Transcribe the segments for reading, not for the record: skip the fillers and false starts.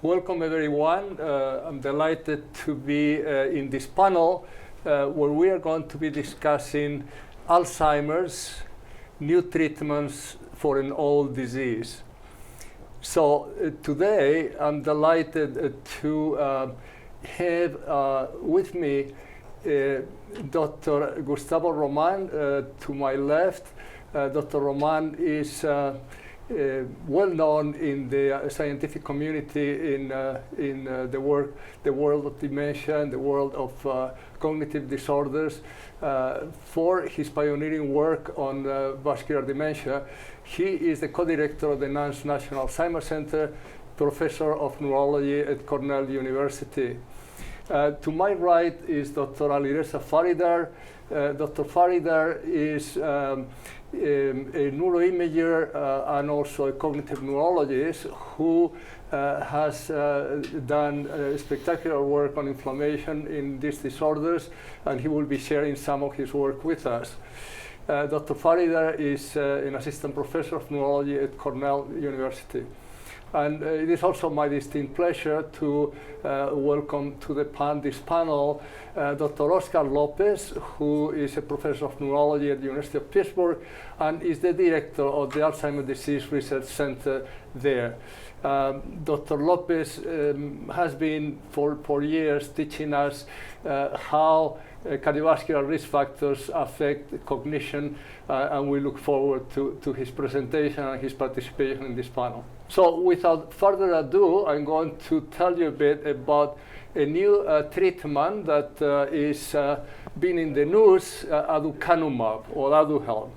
Welcome everyone. I'm delighted to be in this panel where we are going to be discussing Alzheimer's, new treatments for an old disease. So today I'm delighted to have with me Dr. Gustavo Roman to my left. Dr. Roman is well known in the scientific community in the world of dementia and the world of cognitive disorders for his pioneering work on vascular dementia. He is the co-director of the NANS National Alzheimer Center, professor of neurology at Cornell University. To my right is Dr. Alireza Faridar. Dr. Faridar is a neuroimager and also a cognitive neurologist who has done spectacular work on inflammation in these disorders, and he will be sharing some of his work with us. Dr. Faridar is an assistant professor of neurology at Cornell University. And it is also my distinct pleasure to welcome to this panel Dr. Oscar Lopez, who is a professor of neurology at the University of Pittsburgh and is the director of the Alzheimer's Disease Research Center there. Dr. Lopez has been for years teaching us how cardiovascular risk factors affect cognition, and we look forward to his presentation and his participation in this panel. So without further ado, I'm going to tell you a bit about a new treatment that is been in the news, Aducanumab or Aduhelm.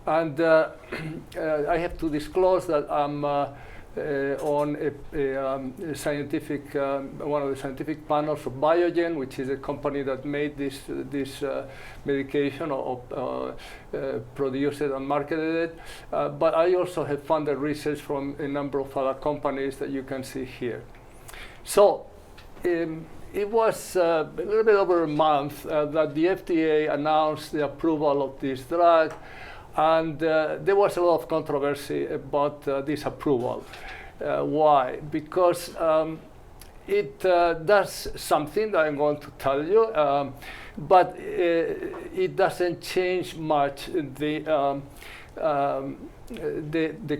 And I have to disclose that I'm on a scientific, one of the scientific panels of Biogen, which is a company that made this medication or produced it and marketed it. But I also have funded research from a number of other companies that you can see here. So it was a little bit over a month that the FDA announced the approval of this drug. And there was a lot of controversy about this approval. Why? Because it does something that I'm going to tell you, but it doesn't change much the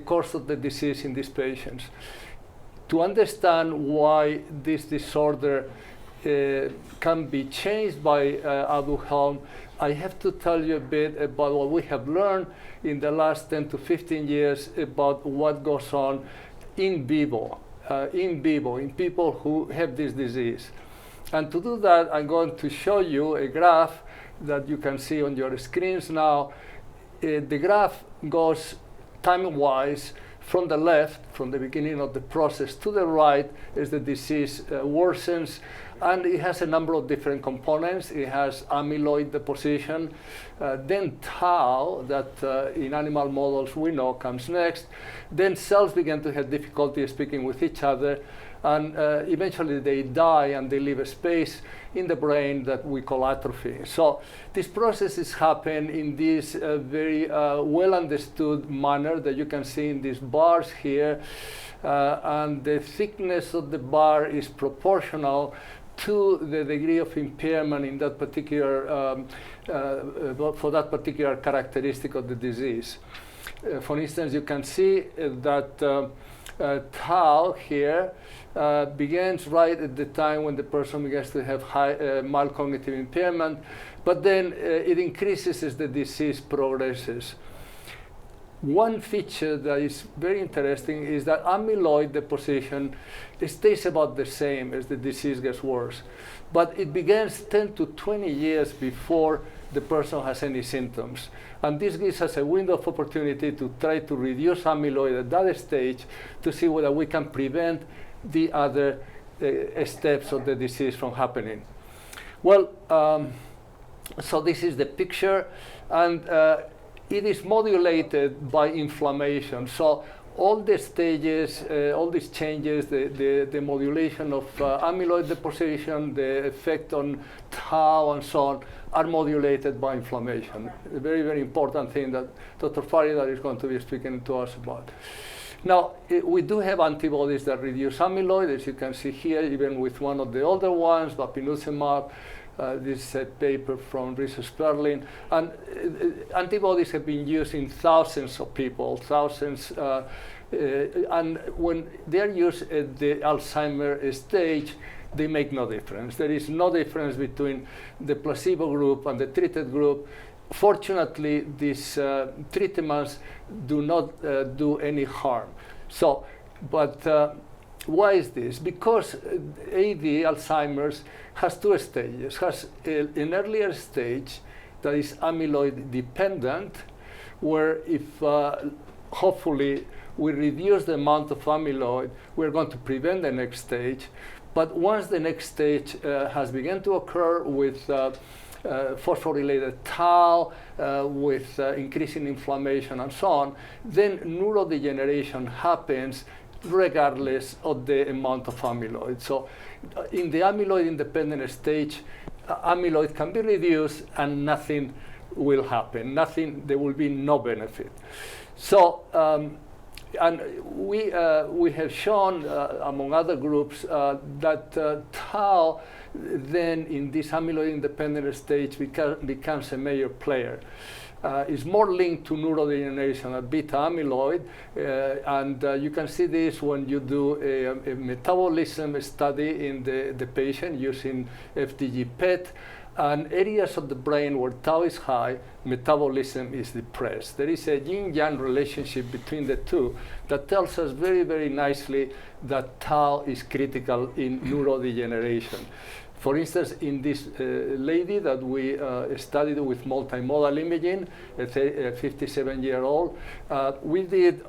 course of the disease in these patients. To understand why this disorder can be changed by Aduhelm, I have to tell you a bit about what we have learned in the last 10 to 15 years about what goes on in vivo, in people who have this disease. And to do that, I'm going to show you a graph that you can see on your screens now. The graph goes time-wise from the left, from the beginning of the process, to the right as the disease worsens. And it has a number of different components. It has amyloid deposition, then tau, that in animal models we know comes next. Then cells begin to have difficulty speaking with each other, and eventually they die and they leave a space in the brain that we call atrophy. So these processes happen in this very well understood manner that you can see in these bars here, and the thickness of the bar is proportional to the degree of impairment in that particular, for that particular characteristic of the disease. For instance, you can see that tau here begins right at the time when the person begins to have mild cognitive impairment, but then it increases as the disease progresses. One feature that is very interesting is that amyloid deposition stays about the same as the disease gets worse, but it begins 10 to 20 years before the person has any symptoms. And this gives us a window of opportunity to try to reduce amyloid at that stage to see whether we can prevent the other steps of the disease from happening. Well, so this is the picture, and it is modulated by inflammation. So all the stages, all these changes, the modulation of amyloid deposition, the effect on tau and so on, are modulated by inflammation. A very, very important thing that Dr. Faridar is going to be speaking to us about. Now, we do have antibodies that reduce amyloid, as you can see here, even with one of the older ones, bapineuzumab. This is a paper from Research Berlin. And antibodies have been used in thousands of people, and when they're used at the Alzheimer stage, they make no difference. There is no difference between the placebo group and the treated group. Fortunately, these treatments do not do any harm. So, but why is this? Because AD, Alzheimer's, has two stages. Has an earlier stage that is amyloid dependent, where if hopefully we reduce the amount of amyloid, we're going to prevent the next stage. But once the next stage has begun to occur with phosphorylated tau, with increasing inflammation and so on, then neurodegeneration happens regardless of the amount of amyloid. So in the amyloid-independent stage, amyloid can be reduced and nothing will happen. There will be no benefit. So, and we have shown, among other groups, that tau then in this amyloid-independent stage becomes a major player. Is more linked to neurodegeneration than beta amyloid, and you can see this when you do a metabolism study in the patient using FDG PET, and areas of the brain where tau is high, metabolism is depressed. There is a yin-yang relationship between the two that tells us very, very nicely that tau is critical in neurodegeneration. For instance, in this lady that we studied with multimodal imaging, a 57-year-old, we did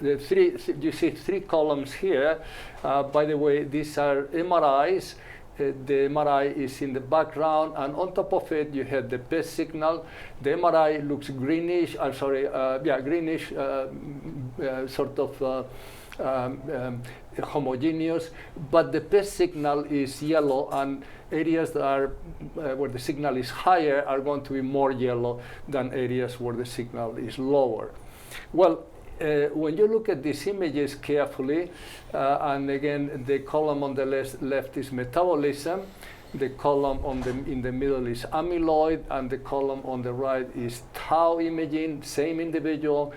you see three columns here. By the way, these are MRIs. The MRI is in the background, and on top of it, you have the PET signal. The MRI looks greenish, greenish, sort of homogeneous, but the PET signal is yellow, and areas that are where the signal is higher are going to be more yellow than areas where the signal is lower. Well, when you look at these images carefully, and again, the column on the left is metabolism, the column in the middle is amyloid, and the column on the right is tau imaging, same individual.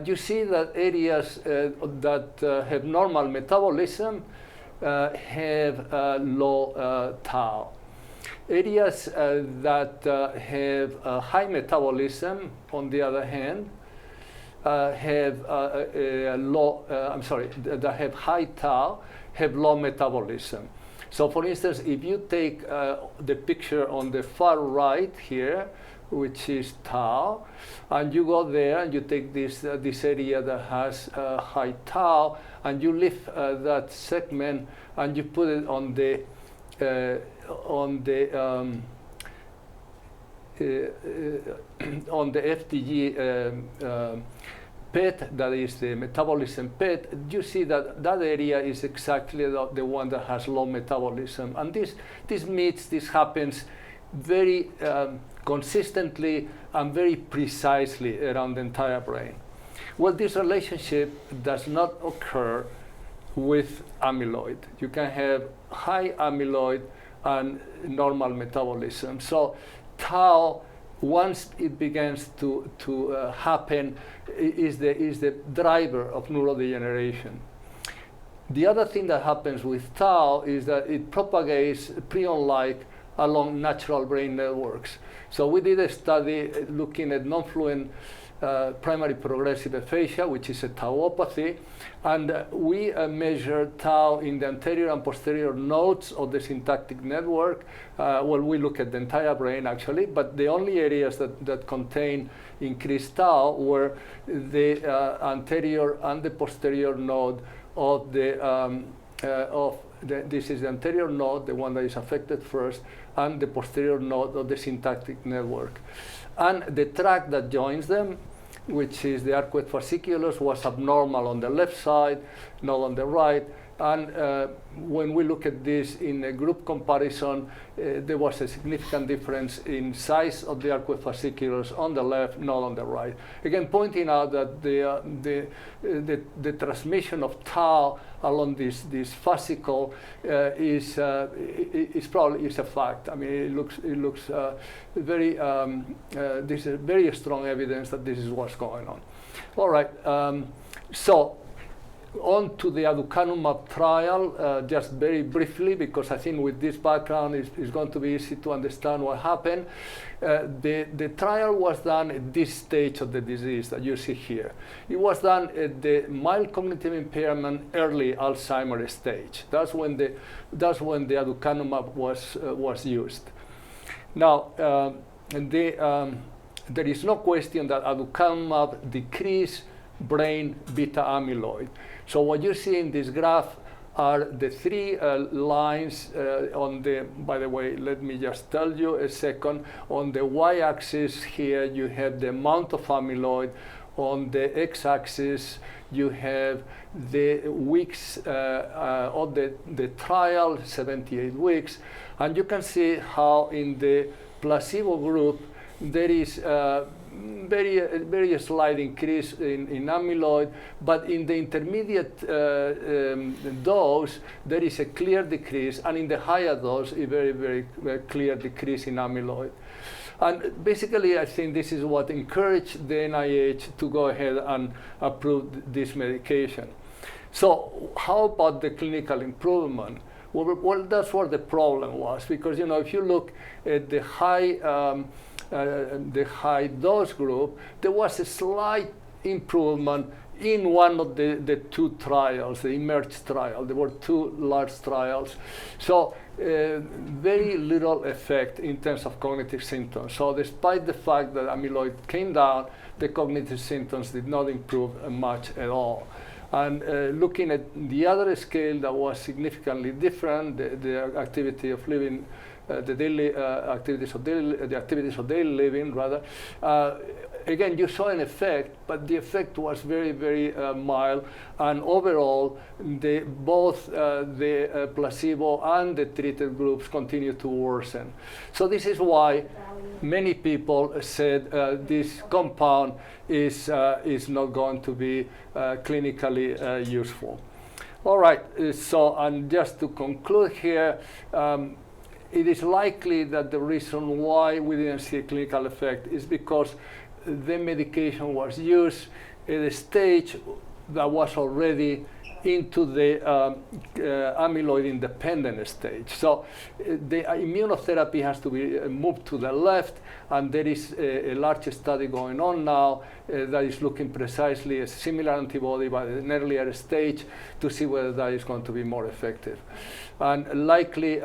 You see that areas that have normal metabolism have low tau. Areas that have high metabolism, on the other hand, have that have high tau, have low metabolism. So for instance, if you take the picture on the far right here, which is tau, and you go there and you take this area that has high tau, and you lift that segment and you put it on the FDG PET, that is the metabolism PET, you see that that area is exactly the one that has low metabolism. And this happens very consistently and very precisely around the entire brain. Well, this relationship does not occur with amyloid. You can have high amyloid and normal metabolism. So tau, once it begins to happen, is the driver of neurodegeneration. The other thing that happens with tau is that it propagates prion-like along natural brain networks. So we did a study looking at non-fluent primary progressive aphasia, which is a tauopathy, and we measured tau in the anterior and posterior nodes of the syntactic network. Well, we look at the entire brain actually, but the only areas that contain increased tau were the anterior and the posterior node of this is the anterior node, the one that is affected first, and the posterior node of the syntactic network. And the tract that joins them, which is the arcuate fasciculus, was abnormal on the left side, not on the right. And when we look at this in a group comparison, there was a significant difference in size of the arcuate fasciculars on the left, not on the right. Again, pointing out that the transmission of tau along this fascicle is probably a fact. I mean, it looks very. This is very strong evidence that this is what's going on. All right. So on to the Aducanumab trial, just very briefly, because I think with this background it's going to be easy to understand what happened. The trial was done at this stage of the disease that you see here. It was done at the mild cognitive impairment, early Alzheimer stage. That's when the Aducanumab was used. Now, there is no question that Aducanumab decreased brain beta amyloid. So what you see in this graph are the three lines on the, by the way, let me just tell you a second. On the y-axis here, you have the amount of amyloid. On the x-axis, you have the weeks of the trial, 78 weeks. And you can see how in the placebo group, there is very slight increase in amyloid, but in the intermediate dose, there is a clear decrease, and in the higher dose, a very clear decrease in amyloid. And basically, I think this is what encouraged the NIH to go ahead and approve this medication. So how about the clinical improvement? Well, that's what the problem was, because if you look at the high dose group, there was a slight improvement in one of the two trials, the eMERGE trial. There were two large trials. So very little effect in terms of cognitive symptoms. So despite the fact that amyloid came down, the cognitive symptoms did not improve much at all. And looking at the other scale that was significantly different, the activity of living, the activities of daily living, rather. Again, you saw an effect, but the effect was very mild, and overall, both the placebo and the treated groups continued to worsen. So this is why many people said this compound is not going to be clinically useful. All right, so and just to conclude here, it is likely that the reason why we didn't see a clinical effect is because the medication was used at a stage that was already into the amyloid-independent stage. So the immunotherapy has to be moved to the left, and there is a large study going on now that is looking precisely at a similar antibody but at an earlier stage to see whether that is going to be more effective. And likely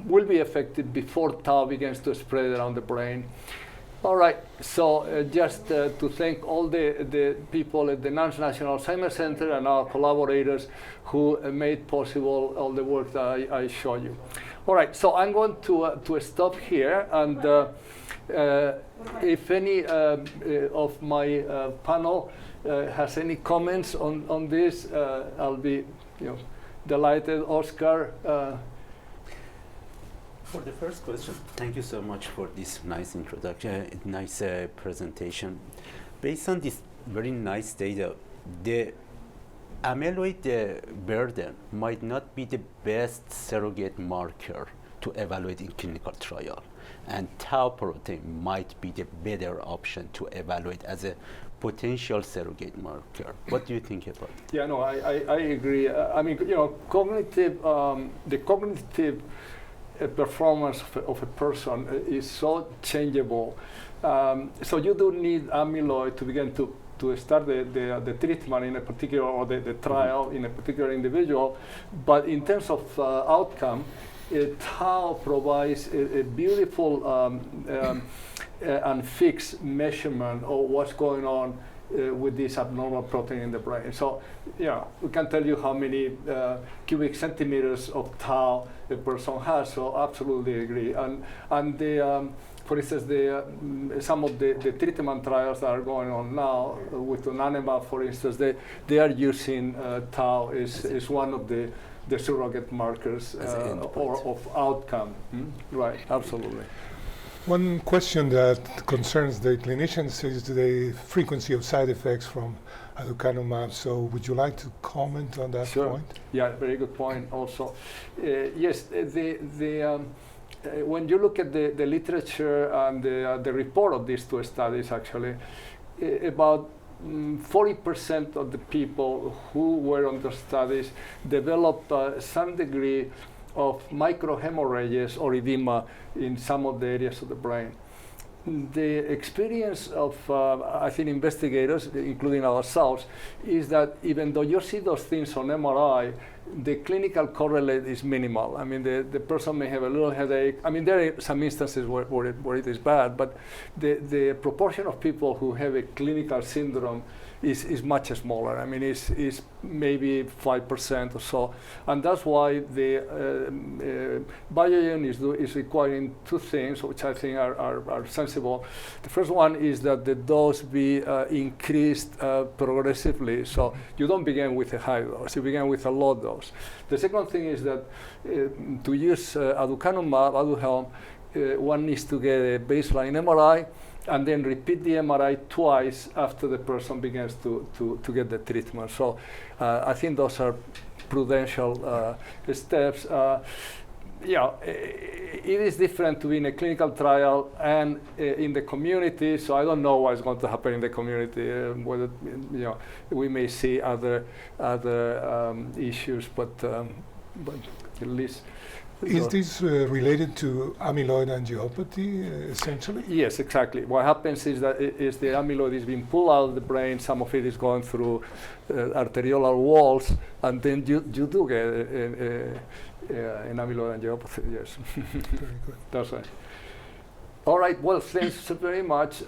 will be effective before tau begins to spread around the brain. All right, so just to thank all the people at the National Alzheimer Center and our collaborators who made possible all the work that I showed you. All right, so I'm going to stop here, and if any of my panel has any comments on this, I'll be delighted. Oscar. For the first question, thank you so much for this nice introduction, nice presentation. Based on this very nice data, the amyloid burden might not be the best surrogate marker to evaluate in clinical trial, and tau protein might be the better option to evaluate as a potential surrogate marker. What do you think about it? Yeah, no, I agree. I mean, cognitive, the cognitive performance of a person is so changeable. So you do need amyloid to begin to start the treatment in a particular, or the trial in a particular individual. But in terms of outcome, tau provides a beautiful and fixed measurement of what's going on with this abnormal protein in the brain. So, we can tell you how many cubic centimeters of tau a person has. So, absolutely agree. And for instance, some of the treatment trials that are going on now with Aducanumab, for instance, they are using tau is one of the surrogate markers of outcome. Right, absolutely. One question that concerns the clinicians is the frequency of side effects from Aducanumab. So would you like to comment on that point? Yeah, very good point also. Yes, when you look at the literature and the report of these two studies, actually, about 40% of the people who were on the studies developed some degree of microhemorrhages or edema in some of the areas of the brain. The experience of, I think, investigators, including ourselves, is that even though you see those things on MRI, the clinical correlate is minimal. I mean, the person may have a little headache. I mean, there are some instances where it is bad, but the proportion of people who have a clinical syndrome is much smaller. I mean, it's maybe 5% or so. And that's why the Biogen is requiring two things, which I think are sensible. The first one is that the dose be increased progressively. So you don't begin with a high dose, you begin with a low dose. The second thing is that to use Aducanumab, one needs to get a baseline MRI and then repeat the MRI twice after the person begins to get the treatment. So I think those are prudential steps. Yeah, it is different to be in a clinical trial and in the community. So I don't know what's going to happen in the community. Whether we may see other issues, but at least. Is this related to amyloid angiopathy, essentially? Yes, exactly. What happens is that the amyloid is being pulled out of the brain. Some of it is going through arteriolar walls, and then you do get an amyloid angiopathy. Yes. Very good. That's right. All right. Well, thanks very much.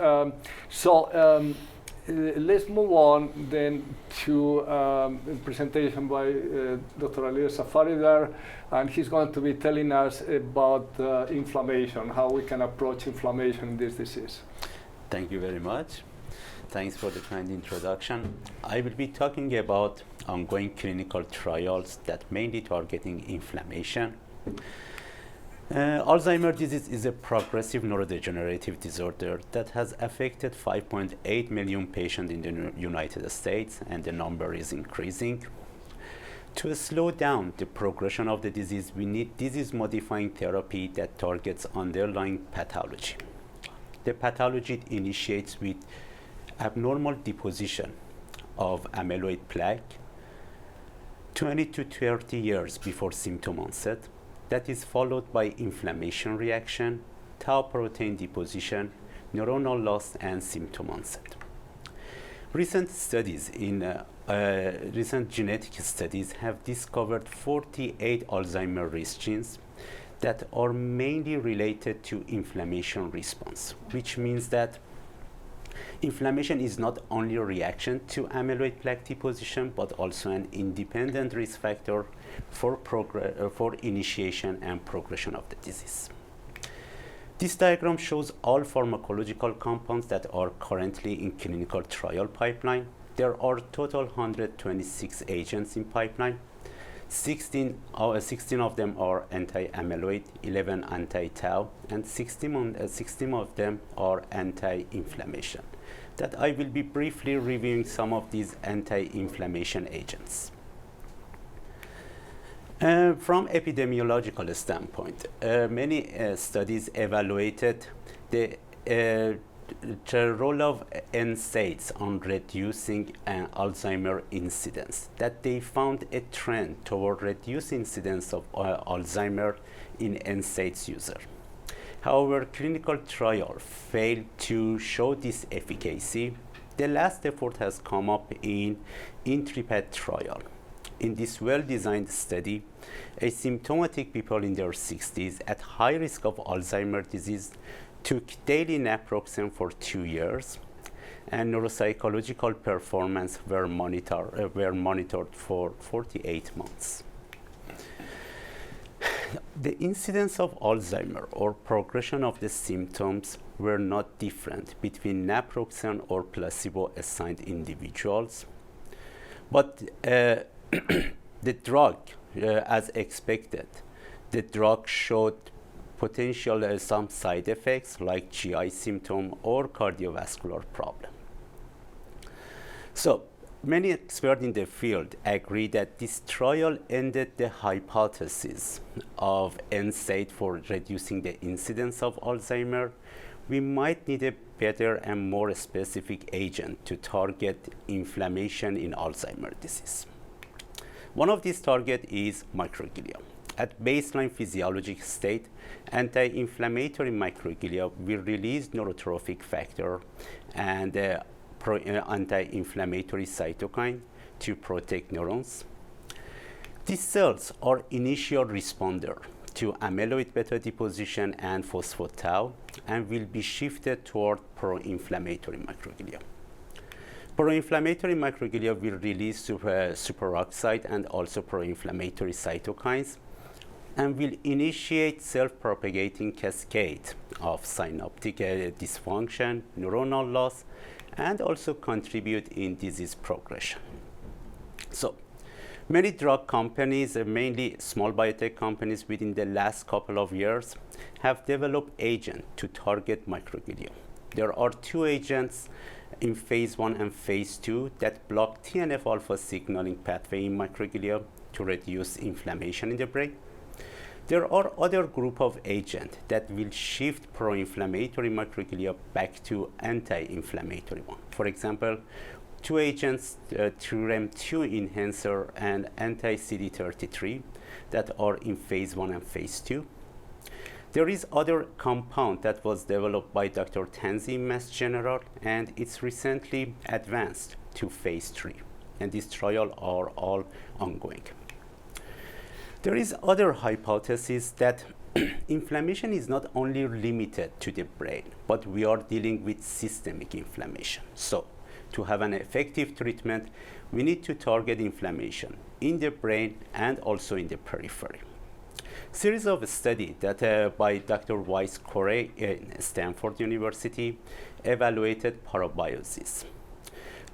Let's move on then to a presentation by Dr. Alireza Faridar, and he's going to be telling us about inflammation, how we can approach inflammation in this disease. Thank you very much. Thanks for the kind introduction. I will be talking about ongoing clinical trials that mainly targeting inflammation. Alzheimer's disease is a progressive neurodegenerative disorder that has affected 5.8 million patients in the United States, and the number is increasing. To slow down the progression of the disease, we need disease-modifying therapy that targets underlying pathology. The pathology initiates with abnormal deposition of amyloid plaque 20 to 30 years before symptom onset. That is followed by inflammation reaction, tau protein deposition, neuronal loss, and symptom onset. Recent genetic studies have discovered 48 Alzheimer's risk genes that are mainly related to inflammation response, which means that inflammation is not only a reaction to amyloid plaque deposition, but also an independent risk factor for initiation and progression of the disease. This diagram shows all pharmacological compounds that are currently in clinical trial pipeline. There are total 126 agents in pipeline. 16 of them are anti-amyloid, 11 anti-tau, and 16 of them are anti-inflammation. That I will be briefly reviewing some of these anti-inflammation agents. From epidemiological standpoint, many studies evaluated the role of NSAIDs on reducing Alzheimer incidence, that they found a trend toward reduced incidence of Alzheimer in NSAIDs user. However, clinical trial failed to show this efficacy. The last effort has come up in INTREPID trial. In this well-designed study, asymptomatic people in their 60s at high risk of Alzheimer's disease took daily naproxen for 2 years, and neuropsychological performance were monitored for 48 months. The incidence of Alzheimer or progression of the symptoms were not different between naproxen or placebo-assigned individuals. But the drug, as expected, the drug showed potential some side effects like GI symptom or cardiovascular problem. So many experts in the field agree that this trial ended the hypothesis of NSAID for reducing the incidence of Alzheimer. We might need a better and more specific agent to target inflammation in Alzheimer's disease. One of these targets is microglia. At baseline physiologic state, anti-inflammatory microglia will release neurotrophic factor and anti-inflammatory cytokine to protect neurons. These cells are initial responder to amyloid beta deposition and phospho-tau and will be shifted toward pro-inflammatory microglia. Pro-inflammatory microglia will release superoxide and also pro-inflammatory cytokines and will initiate self-propagating cascade of synaptic dysfunction, neuronal loss, and also contribute in disease progression. So, many drug companies, mainly small biotech companies within the last couple of years, have developed agents to target microglia. There are 2 agents in phase 1 and phase 2 that block TNF-alpha signaling pathway in microglia to reduce inflammation in the brain. There are other group of agents that will shift pro-inflammatory microglia back to anti-inflammatory one. For example, 2 agents, TREM2 enhancer and anti-CD33 that are in phase 1 and phase 2. There is other compound that was developed by Dr. Tanzi in Mass General, and it's recently advanced to phase 3. And these trials are all ongoing. There is other hypothesis that inflammation is not only limited to the brain, but we are dealing with systemic inflammation. So, to have an effective treatment, we need to target inflammation in the brain and also in the periphery. Series of studies that by Dr. Weiss Corey in Stanford University evaluated parabiosis.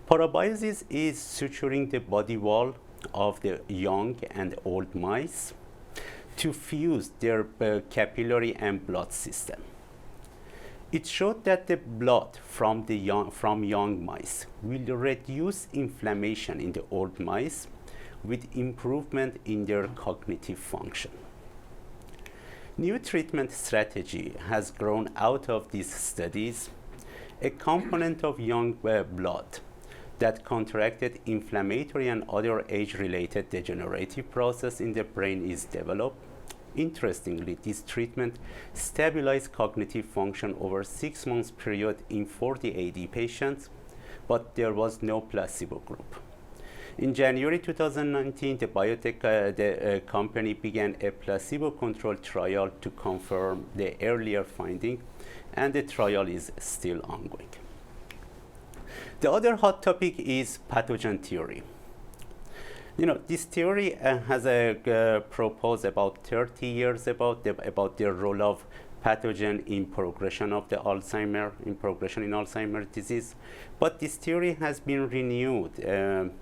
Parabiosis is suturing the body wall of the young and old mice to fuse their capillary and blood system. It showed that the blood from young mice will reduce inflammation in the old mice with improvement in their cognitive function. New treatment strategy has grown out of these studies. A component of young blood that counteracted inflammatory and other age-related degenerative process in the brain is developed. Interestingly, this treatment stabilized cognitive function over 6 months period in 40 AD patients, but there was no placebo group. In January 2019, the biotech company began a placebo-controlled trial to confirm the earlier finding, and the trial is still ongoing. The other hot topic is pathogen theory. This theory has proposed about 30 years about the role of pathogen in progression of the Alzheimer's disease. But this theory has been renewed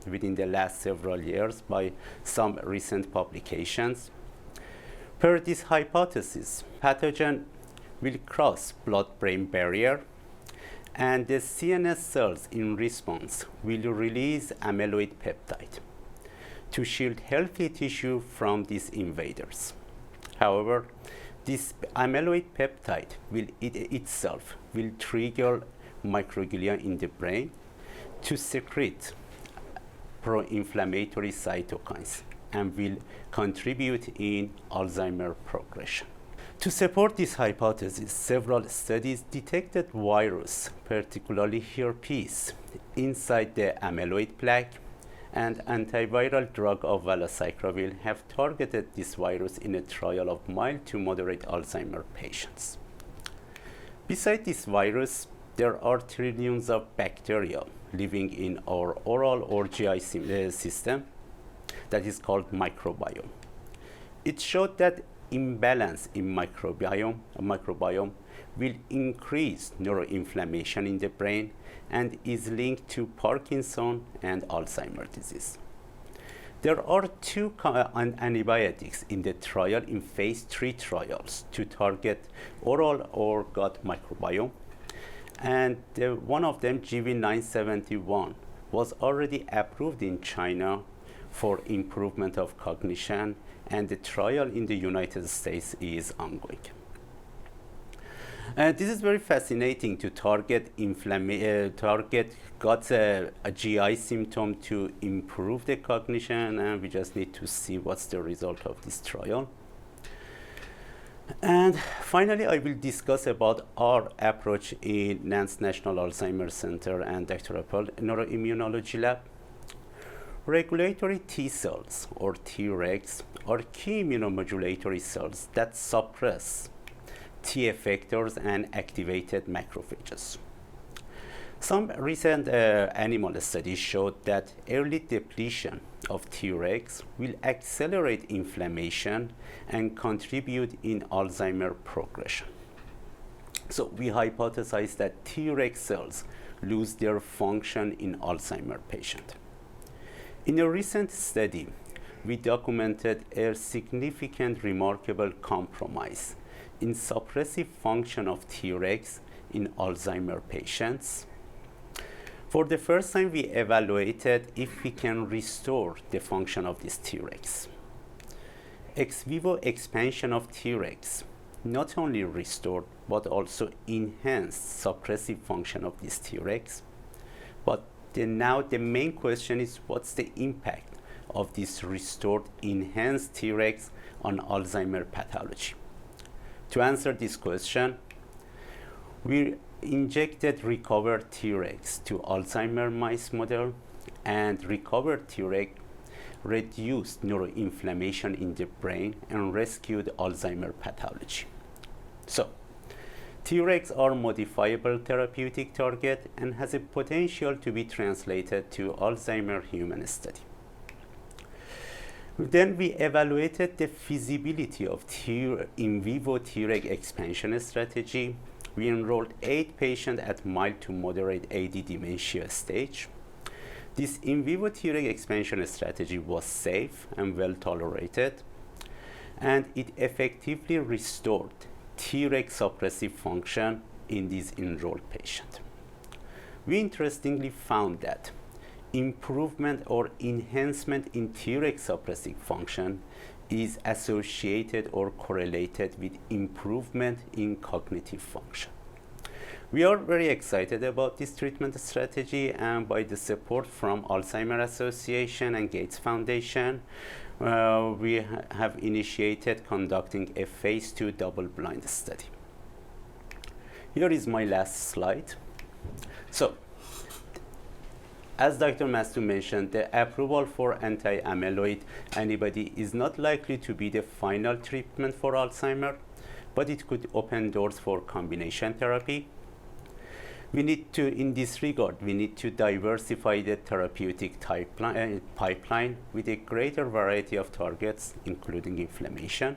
within the last several years by some recent publications. Per this hypothesis, pathogen will cross blood-brain barrier, and the CNS cells in response will release amyloid peptide to shield healthy tissue from these invaders. However, this amyloid peptide itself will trigger microglia in the brain to secrete pro-inflammatory cytokines and will contribute in Alzheimer's progression. To support this hypothesis, several studies detected virus, particularly herpes, inside the amyloid plaque, and antiviral drug of valacyclovir have targeted this virus in a trial of mild to moderate Alzheimer's patients. Besides this virus, there are trillions of bacteria living in our oral or GI system that is called microbiome. It showed that imbalance in microbiome will increase neuroinflammation in the brain and is linked to Parkinson and Alzheimer's disease. There are two antibiotics in the trial in phase 3 trials to target oral or gut microbiome. And one of them, GV971, was already approved in China for improvement of cognition, and the trial in the United States is ongoing. This is very fascinating to target gut a GI symptom to improve the cognition, and we just need to see what's the result of this trial. And finally, I will discuss about our approach in Nantes National Alzheimer's Center and Dr. Appel Neuroimmunology Lab. Regulatory T cells, or Tregs, are key immunomodulatory cells that suppress T effectors and activated macrophages. Some recent animal studies showed that early depletion of Tregs will accelerate inflammation and contribute in Alzheimer's progression. So we hypothesize that Treg cells lose their function in Alzheimer's patients. In a recent study, we documented a significant remarkable compromise in suppressive function of Tregs in Alzheimer's patients. For the first time, we evaluated if we can restore the function of these Tregs. Ex vivo expansion of Tregs not only restored, but also enhanced suppressive function of these Tregs. But now the main question is, what's the impact of these restored, enhanced Tregs on Alzheimer's pathology? To answer this question, we injected recovered Tregs to Alzheimer's mice model, and recovered Treg reduced neuroinflammation in the brain and rescued Alzheimer's pathology. So, Tregs are modifiable therapeutic target and has a potential to be translated to Alzheimer's human study. Then we evaluated the feasibility of in vivo Treg expansion strategy. We enrolled 8 patients at mild to moderate AD dementia stage. This in vivo Treg expansion strategy was safe and well tolerated, and it effectively restored Treg suppressive function in these enrolled patients. We interestingly found that improvement or enhancement in Treg suppressive function is associated or correlated with improvement in cognitive function. We are very excited about this treatment strategy, and by the support from Alzheimer's Association and Gates Foundation, we have initiated conducting a phase 2 double-blind study. Here is my last slide. So, as Dr. Masdeu mentioned, the approval for anti-amyloid antibody is not likely to be the final treatment for Alzheimer's, but it could open doors for combination therapy. In this regard, we need to diversify the therapeutic pipeline with a greater variety of targets, including inflammation.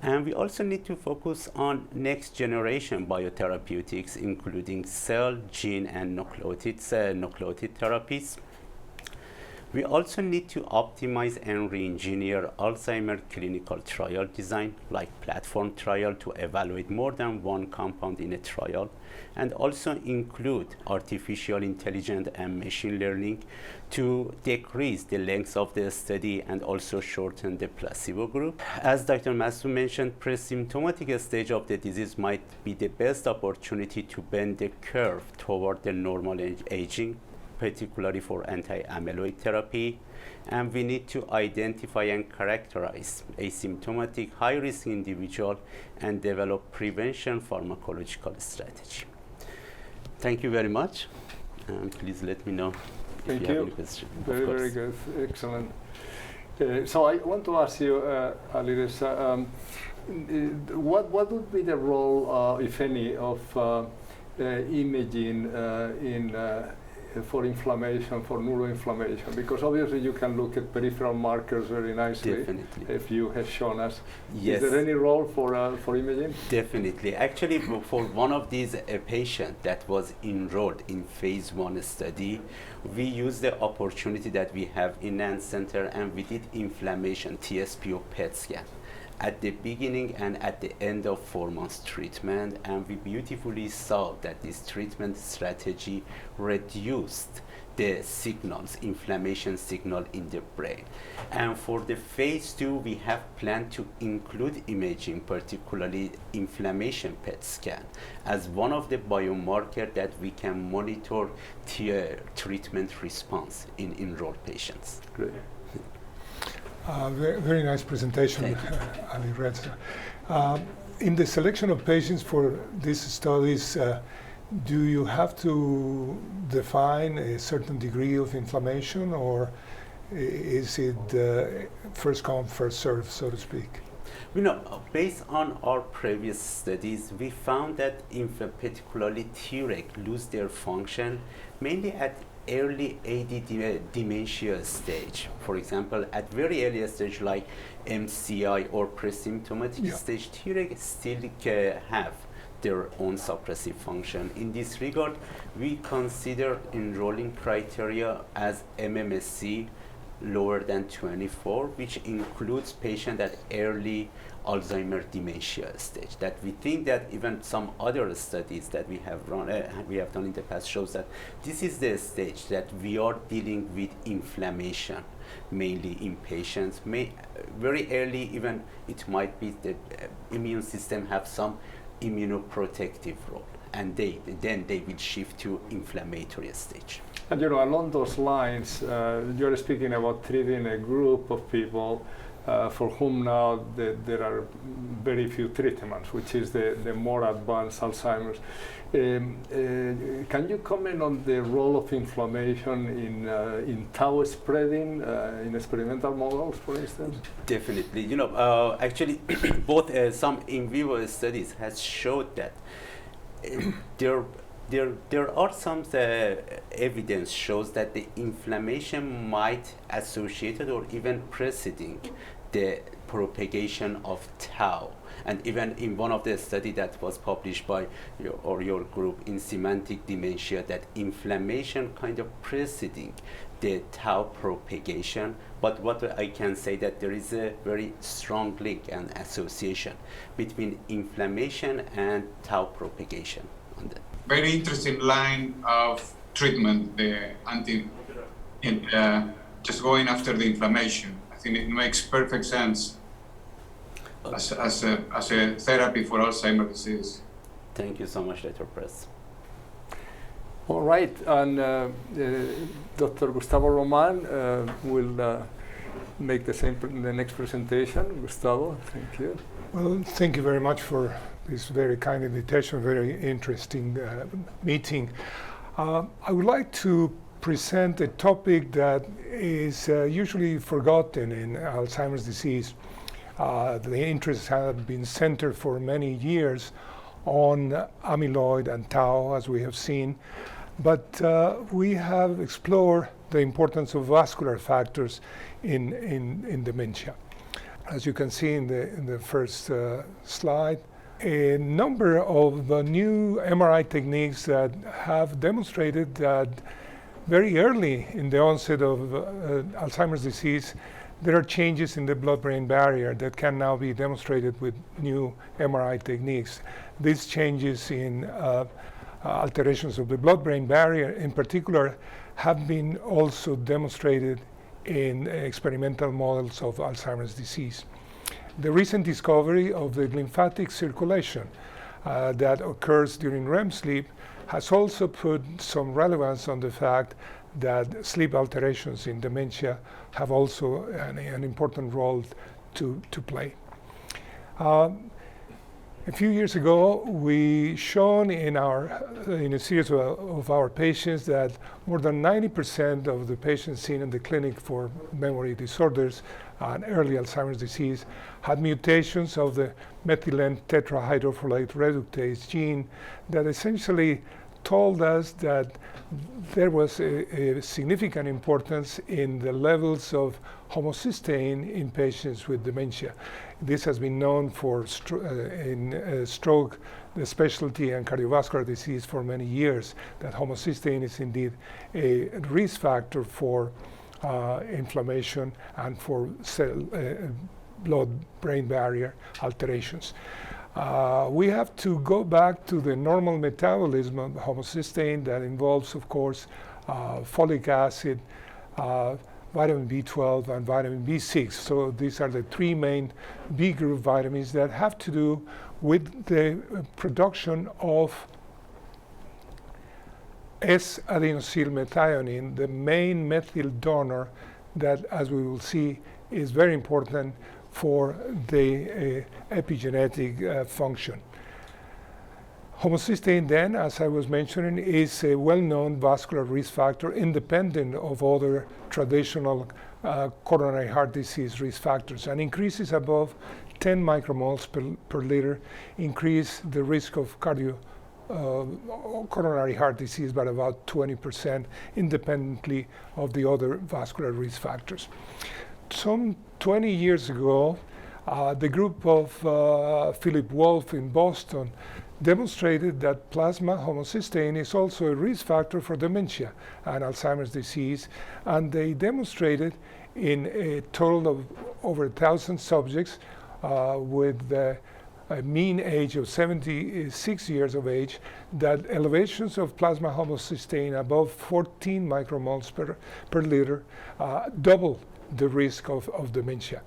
And we also need to focus on next generation biotherapeutics, including cell, gene, and nucleotide therapies. We also need to optimize and re-engineer Alzheimer's clinical trial design, like platform trial, to evaluate more than one compound in a trial, and also include artificial intelligence and machine learning to decrease the length of the study and also shorten the placebo group. As Dr. Masdeu mentioned, pre-symptomatic stage of the disease might be the best opportunity to bend the curve toward the normal aging, particularly for anti-amyloid therapy, and we need to identify and characterize asymptomatic high-risk individual and develop prevention pharmacological strategy. Thank you very much, and please let me know if you have any questions. Very good, excellent. So I want to ask you, Alireza, what would be the role, if any, of imaging in for inflammation, for neuroinflammation? Because obviously you can look at peripheral markers very nicely. Definitely. If you have shown us. Yes. Is there any role for imaging? Definitely. Actually, for one of these patient that was enrolled in phase 1 study, we used the opportunity that we have in NAN center and we did inflammation TSPO PET scan at the beginning and at the end of 4 months treatment, and we beautifully saw that this treatment strategy reduced the signals, inflammation signal in the brain. And for the phase 2, we have planned to include imaging, particularly inflammation PET scan, as one of the biomarkers that we can monitor treatment response in enrolled patients. Great. Very nice presentation, Alireza. In the selection of patients for these studies, do you have to define a certain degree of inflammation, or is it first come, first serve, so to speak? You know, based on our previous studies, we found that particularly Treg lose their function mainly at early AD dementia stage. For example, at very early stage like MCI or pre-symptomatic stage, Treg still have their own suppressive function. In this regard, we consider enrolling criteria as MMSC lower than 24, which includes patients at early Alzheimer dementia stage. That we think that even some other studies that we have run, we have done in the past shows that this is the stage that we are dealing with inflammation, mainly in patients. Very early, even it might be the immune system have some immunoprotective role, and then they will shift to inflammatory stage. And you know, along those lines, you're speaking about treating a group of people for whom now there are very few treatments, which is the more advanced Alzheimer's. Can you comment on the role of inflammation in tau spreading in experimental models, for instance? Definitely. You know, actually, both some in vivo studies has showed that there are some evidence shows that the inflammation might associated or even preceding the propagation of tau. And even in one of the study that was published by your group in semantic dementia, that inflammation kind of preceding the tau propagation. But what I can say that there is a very strong link and association between inflammation and tau propagation on that. Very interesting line of treatment, the just going after the inflammation. I think it makes perfect sense as a therapy for Alzheimer's disease. Thank you so much, Dr. Press. All right, and Dr. Gustavo Roman will make the next presentation. Gustavo, thank you. Well, thank you very much for this very kind invitation, very interesting meeting. I would like to present a topic that is usually forgotten in Alzheimer's disease. The interests have been centered for many years on amyloid and tau, as we have seen, but we have explored the importance of vascular factors in dementia. As you can see in the first slide, a number of new MRI techniques that have demonstrated that very early in the onset of Alzheimer's disease, there are changes in the blood-brain barrier that can now be demonstrated with new MRI techniques. These changes in alterations of the blood-brain barrier in particular have been also demonstrated in experimental models of Alzheimer's disease. The recent discovery of the lymphatic circulation that occurs during REM sleep has also put some relevance on the fact that sleep alterations in dementia have also an important role to play. A few years ago, we shown in a series of our patients that more than 90% of the patients seen in the clinic for memory disorders and early Alzheimer's disease had mutations of the methylene tetrahydrofolate reductase gene that essentially told us that there was a significant importance in the levels of homocysteine in patients with dementia. This has been known for stroke, the specialty, and cardiovascular disease for many years, that homocysteine is indeed a risk factor for inflammation and for blood-brain barrier alterations. We have to go back to the normal metabolism of homocysteine that involves, of course, folic acid, vitamin B12, and vitamin B6. So these are the three main B group vitamins that have to do with the production of S-adenosylmethionine, the main methyl donor that, as we will see, is very important for the epigenetic function. Homocysteine then, as I was mentioning, is a well-known vascular risk factor independent of other traditional coronary heart disease risk factors, and increases above 10 micromoles per liter increase the risk of coronary heart disease by about 20% independently of the other vascular risk factors. Some 20 years ago, the group of Philip Wolf in Boston demonstrated that plasma homocysteine is also a risk factor for dementia and Alzheimer's disease, and they demonstrated in a total of over 1,000 subjects with a mean age of 76 years of age, that elevations of plasma homocysteine above 14 micromoles per liter double the risk of dementia.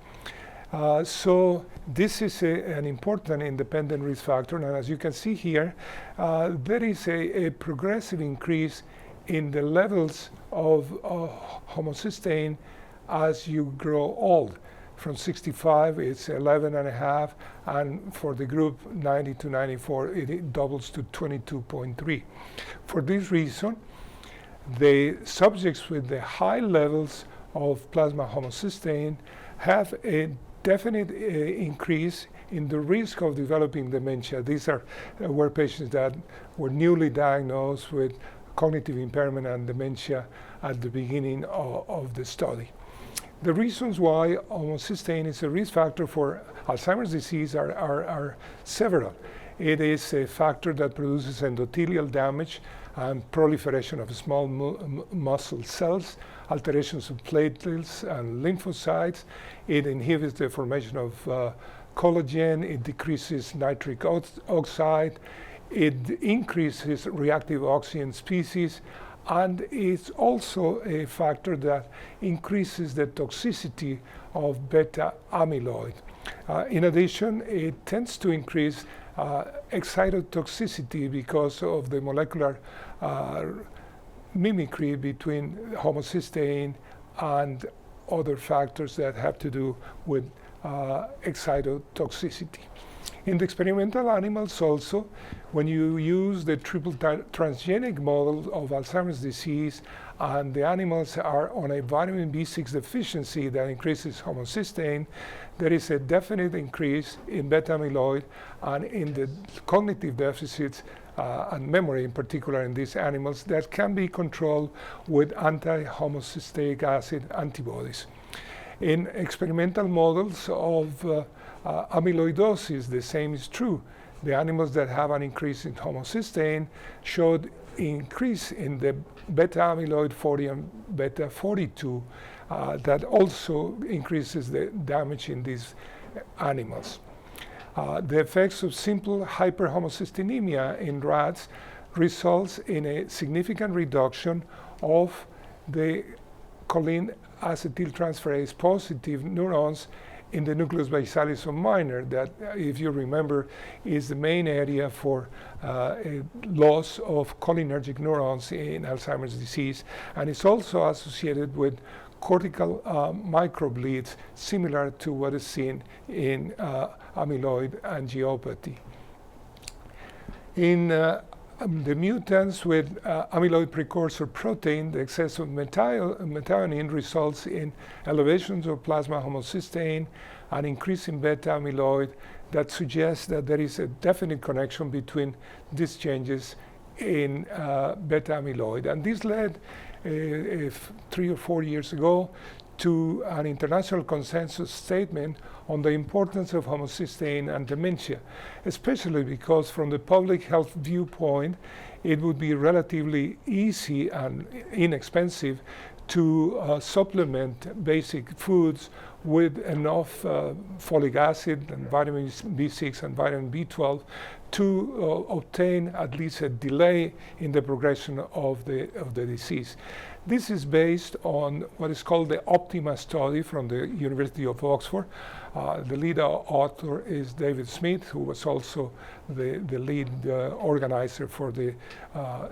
So this is an important independent risk factor, and as you can see here, there is a progressive increase in the levels of homocysteine as you grow old. From 65, it's 11.5, and for the group 90 to 94, it doubles to 22.3. For this reason, the subjects with the high levels of plasma homocysteine have a definite increase in the risk of developing dementia. These were patients that were newly diagnosed with cognitive impairment and dementia at the beginning of the study. The reasons why homocysteine is a risk factor for Alzheimer's disease are several. It is a factor that produces endothelial damage and proliferation of small muscle cells, alterations of platelets and lymphocytes. It inhibits the formation of collagen. It decreases nitric oxide. It increases reactive oxygen species. And it's also a factor that increases the toxicity of beta amyloid. In addition, it tends to increase excitotoxicity because of the molecular mimicry between homocysteine and other factors that have to do with excitotoxicity. In the experimental animals also, when you use the triple transgenic model of Alzheimer's disease and the animals are on a vitamin B6 deficiency that increases homocysteine, there is a definite increase in beta amyloid and in the cognitive deficits and memory in particular in these animals that can be controlled with anti-homocysteinic acid antibodies. In experimental models of amyloidosis, the same is true. The animals that have an increase in homocysteine showed increase in the beta amyloid 40 and beta 42 that also increases the damage in these animals. The effects of simple hyperhomocysteinemia in rats results in a significant reduction of the choline acetyltransferase positive neurons in the nucleus basalis of minor, that, if you remember, is the main area for a loss of cholinergic neurons in Alzheimer's disease, and it's also associated with cortical microbleeds, similar to what is seen in amyloid angiopathy. In the mutants with amyloid precursor protein, the excess of methionine results in elevations of plasma homocysteine and increase in beta amyloid that suggests that there is a definite connection between these changes in beta amyloid. And this led 3 or 4 years ago to an international consensus statement on the importance of homocysteine and dementia, especially because from the public health viewpoint, it would be relatively easy and inexpensive to supplement basic foods with enough folic acid and vitamin B6 and vitamin B12 to obtain at least a delay in the progression of the disease. This is based on what is called the OPTIMA study from the University of Oxford. The lead author is David Smith, who was also the lead organizer for the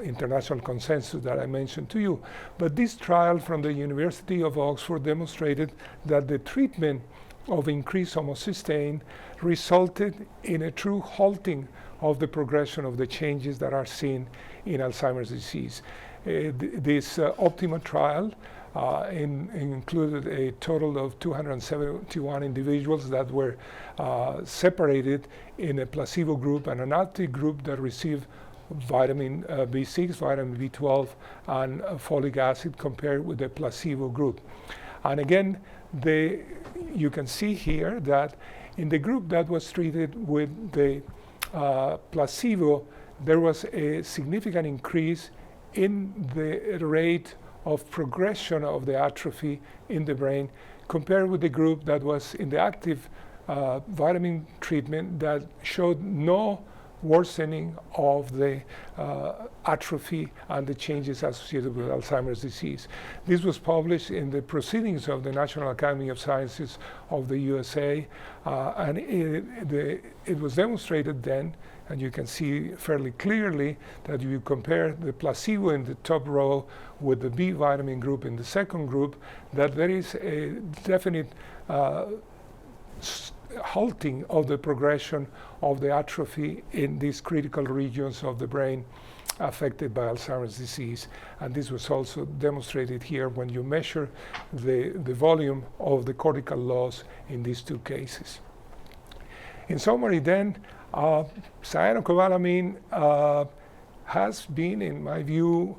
international consensus that I mentioned to you. But this trial from the University of Oxford demonstrated that the treatment of increased homocysteine resulted in a true halting of the progression of the changes that are seen in Alzheimer's disease. This OPTIMA trial included a total of 271 individuals that were separated in a placebo group and an active group that received vitamin B6, vitamin B12, and folic acid compared with the placebo group. And again, you can see here that in the group that was treated with the placebo, there was a significant increase in the rate of progression of the atrophy in the brain compared with the group that was in the active vitamin treatment that showed no worsening of the atrophy and the changes associated with Alzheimer's disease. This was published in the Proceedings of the National Academy of Sciences of the USA, and it was demonstrated then, and you can see fairly clearly that you compare the placebo in the top row with the B vitamin group in the second group, that there is a definite halting of the progression of the atrophy in these critical regions of the brain affected by Alzheimer's disease. And this was also demonstrated here when you measure the volume of the cortical loss in these two cases. In summary then, cyanocobalamin has been, in my view,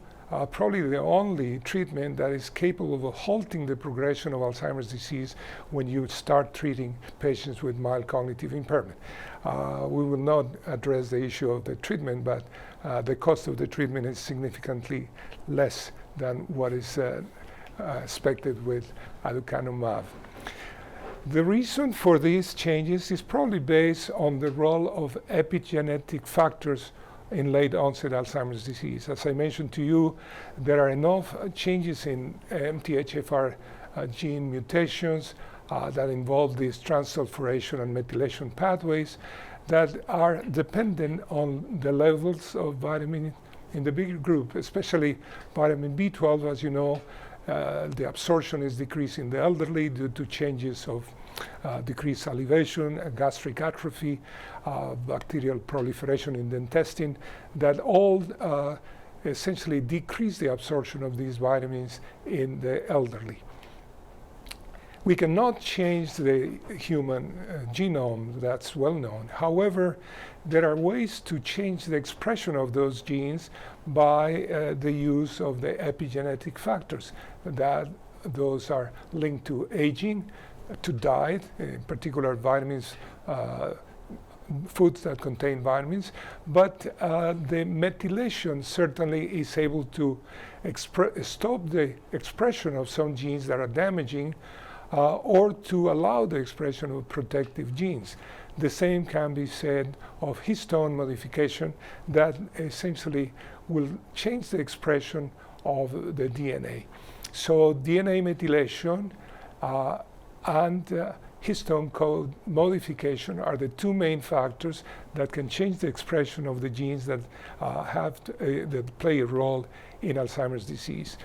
probably the only treatment that is capable of halting the progression of Alzheimer's disease when you start treating patients with mild cognitive impairment. We will not address the issue of the treatment, but the cost of the treatment is significantly less than what is expected with Aducanumab. The reason for these changes is probably based on the role of epigenetic factors in late onset Alzheimer's disease. As I mentioned to you, there are enough changes in MTHFR gene mutations that involve these transsulfuration and methylation pathways that are dependent on the levels of vitamin in the bigger group, especially vitamin B12. As you know, the absorption is decreased in the elderly due to changes of decreased salivation, gastric atrophy, bacterial proliferation in the intestine, that all essentially decrease the absorption of these vitamins in the elderly. We cannot change the human genome, that's well known. However, there are ways to change the expression of those genes by the use of the epigenetic factors. Those are linked to aging, to diet, in particular vitamins, foods that contain vitamins, but the methylation certainly is able to stop the expression of some genes that are damaging or to allow the expression of protective genes. The same can be said of histone modification that essentially will change the expression of the DNA. So DNA methylation and histone code modification are the two main factors that can change the expression of the genes that that play a role in Alzheimer's disease.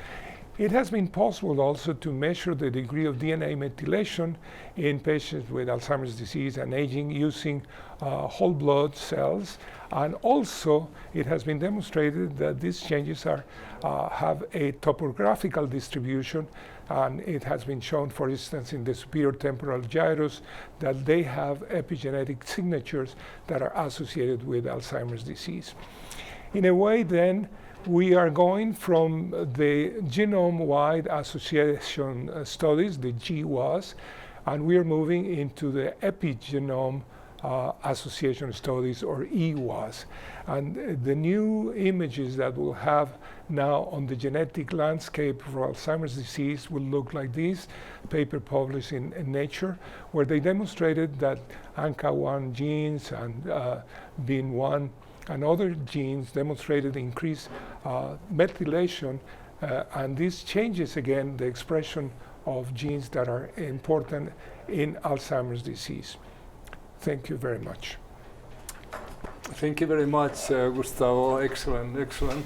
It has been possible also to measure the degree of DNA methylation in patients with Alzheimer's disease and aging using whole blood cells. And also, it has been demonstrated that these changes have a topographical distribution. And it has been shown, for instance, in the superior temporal gyrus, that they have epigenetic signatures that are associated with Alzheimer's disease. In a way, then, we are going from the genome-wide association studies, the GWAS, and we are moving into the epigenome association studies, or EWAS. And the new images that we'll have now on the genetic landscape for Alzheimer's disease will look like this paper published in Nature, where they demonstrated that ANCA1 genes and BIN1 and other genes demonstrated increased methylation, and this changes again the expression of genes that are important in Alzheimer's disease. Thank you very much. Thank you very much, Gustavo. Excellent, excellent.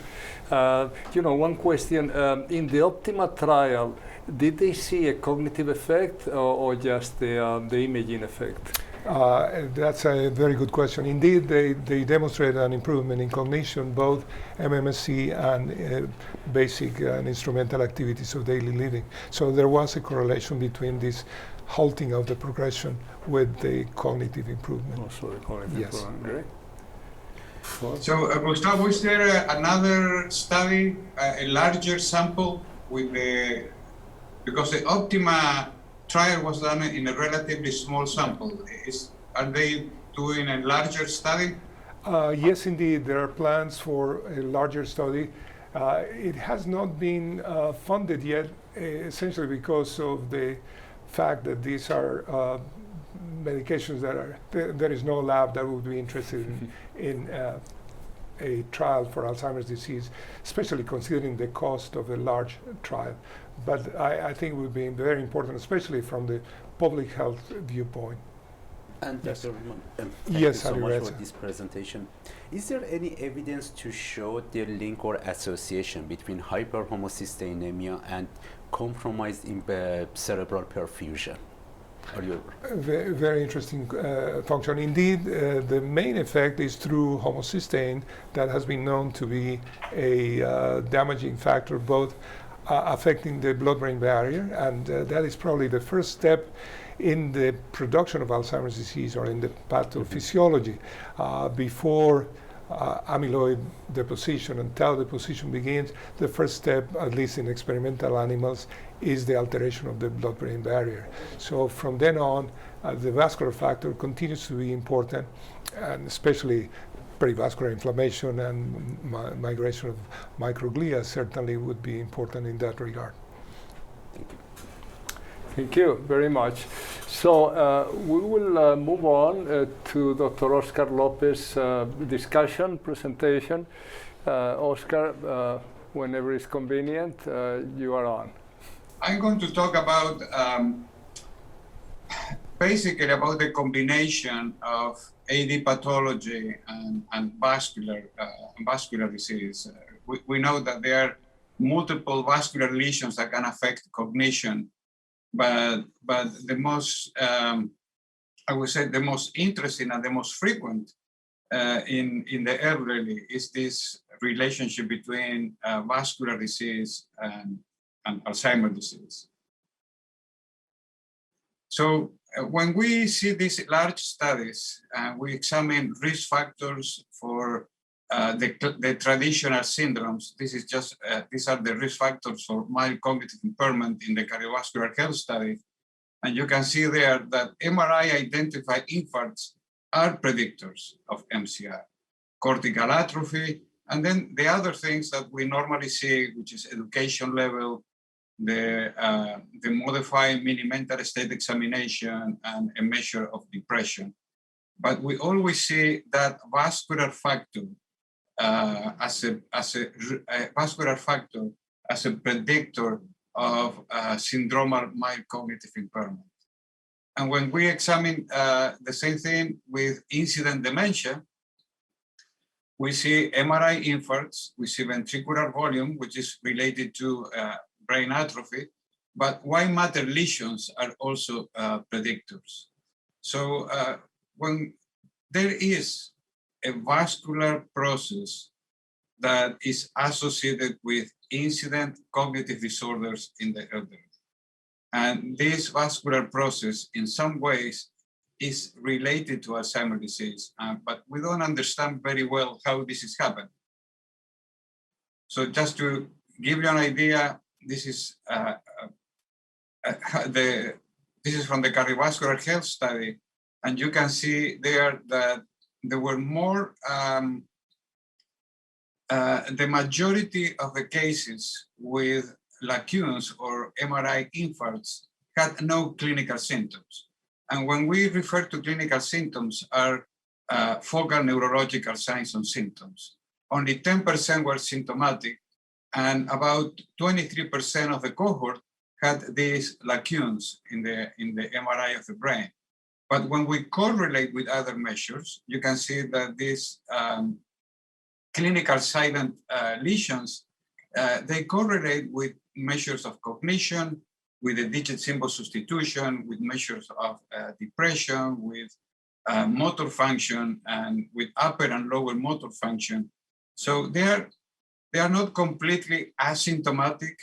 One question. In the Optima trial, did they see a cognitive effect or just the imaging effect? That's a very good question. Indeed, they demonstrated an improvement in cognition, both MMSE and basic and instrumental activities of daily living. So there was a correlation between this halting of the progression with the cognitive improvement. Also the cognitive improvement, great. So, Gustavo, is there another study, a larger sample with because the Optima trial was done in a relatively small sample. Are they doing a larger study? Yes, indeed. There are plans for a larger study. It has not been funded yet, essentially because of the fact that these are medications that are, there is no lab that would be interested in a trial for Alzheimer's disease, especially considering the cost of a large trial. But I think it would be very important, especially from the public health viewpoint. And Yes. Dr. Thank Yes, you so much Alireza. for this presentation. Is there any evidence to show the link or association between hyperhomocysteinaemia and compromised cerebral perfusion? Very interesting function. Indeed, the main effect is through homocysteine that has been known to be a damaging factor, both affecting the blood-brain barrier, and that is probably the first step in the production of Alzheimer's disease or in the pathophysiology. Before amyloid deposition and tau deposition begins, the first step, at least in experimental animals, is the alteration of the blood-brain barrier. So from then on, the vascular factor continues to be important, and especially perivascular inflammation and migration of microglia certainly would be important in that regard. Thank you. Thank you very much. So we will move on to Dr. Oscar Lopez discussion presentation. Oscar, whenever it's convenient, you are on. I'm going to talk about basically about the combination of AD pathology and vascular disease. We know that there are multiple vascular lesions that can affect cognition, but the most, I would say, the most interesting and the most frequent in the elderly is this relationship between vascular disease and Alzheimer's disease. So when we see these large studies, we examine risk factors for the traditional syndromes. This is just these are the risk factors for mild cognitive impairment in the Cardiovascular Health Study, and you can see there that MRI-identified infarcts are predictors of MCI, cortical atrophy, and then the other things that we normally see, which is education level, the modified mini-mental state examination, and a measure of depression. But we always see that vascular factor as a vascular factor as a predictor of syndromal mild cognitive impairment. And when we examine the same thing with incident dementia, we see MRI infarcts, we see ventricular volume, which is related to brain atrophy, but white matter lesions are also predictors. So when there is a vascular process that is associated with incident cognitive disorders in the elderly, and this vascular process in some ways is related to Alzheimer's disease, but we don't understand very well how this is happening. So just to give you an idea, this is this is from the Cardiovascular Health Study, and you can see there that there were more, the majority of the cases with lacunes or MRI infarcts had no clinical symptoms. And when we refer to clinical symptoms are focal neurological signs and symptoms. Only 10% were symptomatic, and about 23% of the cohort had these lacunes in the MRI of the brain. But when we correlate with other measures, you can see that these clinical silent lesions, they correlate with measures of cognition, with the digit symbol substitution, with measures of depression, with motor function, and with upper and lower motor function. So they are not completely asymptomatic,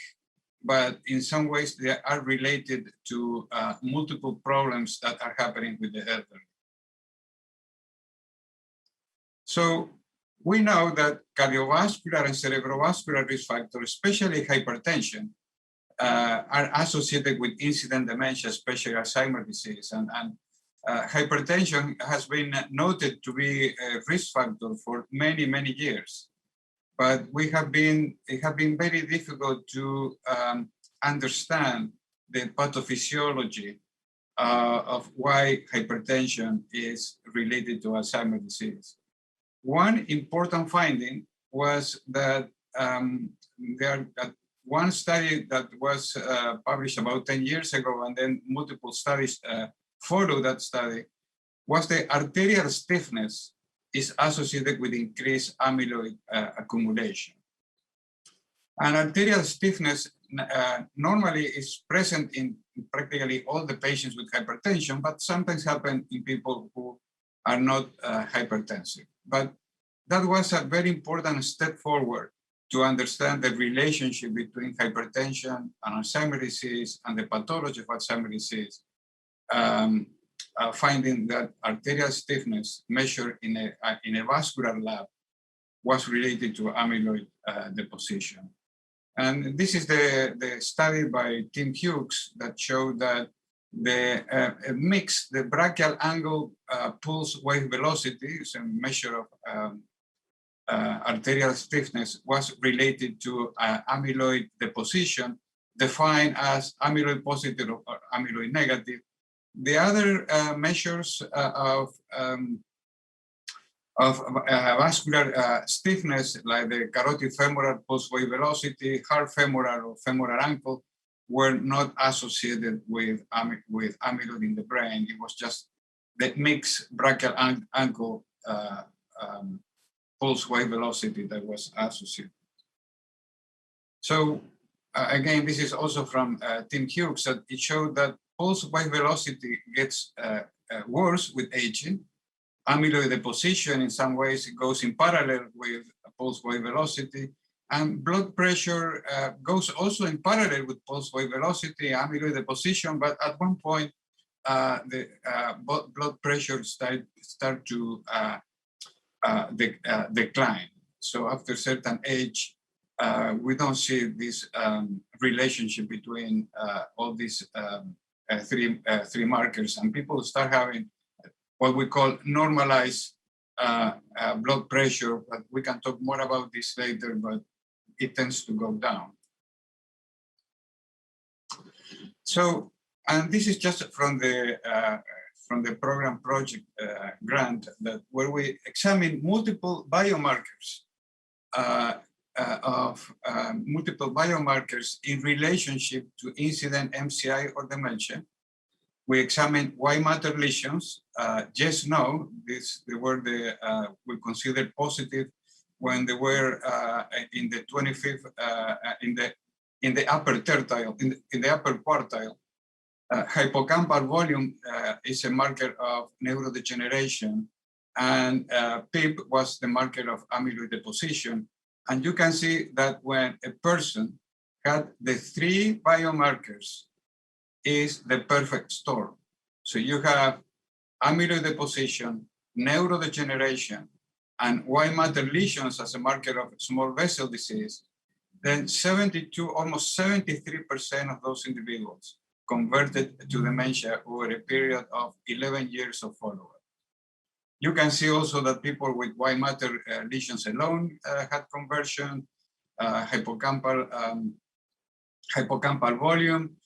but in some ways they are related to multiple problems that are happening with the elderly. So we know that cardiovascular and cerebrovascular risk factors, especially hypertension, are associated with incident dementia, especially Alzheimer's disease. And hypertension has been noted to be a risk factor for many, many years. But it have been very difficult to understand the pathophysiology of why hypertension is related to Alzheimer's disease. One important finding was that one study that was published about 10 years ago, and then multiple studies followed that study, was the arterial stiffness is associated with increased amyloid accumulation. And arterial stiffness normally is present in practically all the patients with hypertension, but sometimes happen in people who are not hypertensive. But that was a very important step forward to understand the relationship between hypertension and Alzheimer's disease and the pathology of Alzheimer's disease, finding that arterial stiffness measured in a vascular lab was related to amyloid deposition. And this is the study by Tim Hughes that showed that the brachial angle pulse wave velocity is a measure of arterial stiffness was related to amyloid deposition, defined as amyloid positive or amyloid negative. The other measures of vascular stiffness, like the carotid femoral pulse wave velocity, heart femoral or femoral ankle, were not associated with amyloid in the brain. It was just the mixed brachial ankle pulse wave velocity that was associated. So again, this is also from Tim Hughes, that it showed that pulse wave velocity gets worse with aging. Amyloid deposition, in some ways, it goes in parallel with pulse wave velocity, and blood pressure goes also in parallel with pulse wave velocity, amyloid deposition, but at one point, the blood pressure start to decline. So after a certain age, we don't see this relationship between all these three markers, and people start having what we call normalized blood pressure, but we can talk more about this later, but it tends to go down. So, and this is just from the program project grant, that where we examine multiple biomarkers in relationship to incident MCI or dementia. We examined white matter lesions. Yes, no. They were we considered positive when they were in the 25th in the upper tertile, in the upper quartile. Hippocampal volume is a marker of neurodegeneration, and PIP was the marker of amyloid deposition. And you can see that when a person had the three biomarkers, is the perfect storm. So you have amyloid deposition, neurodegeneration, and white matter lesions as a marker of small vessel disease. then 72, almost 73% of those individuals converted to dementia over a period of 11 years of follow-up. You can see also that people with white matter lesions alone had conversion, hippocampal volume,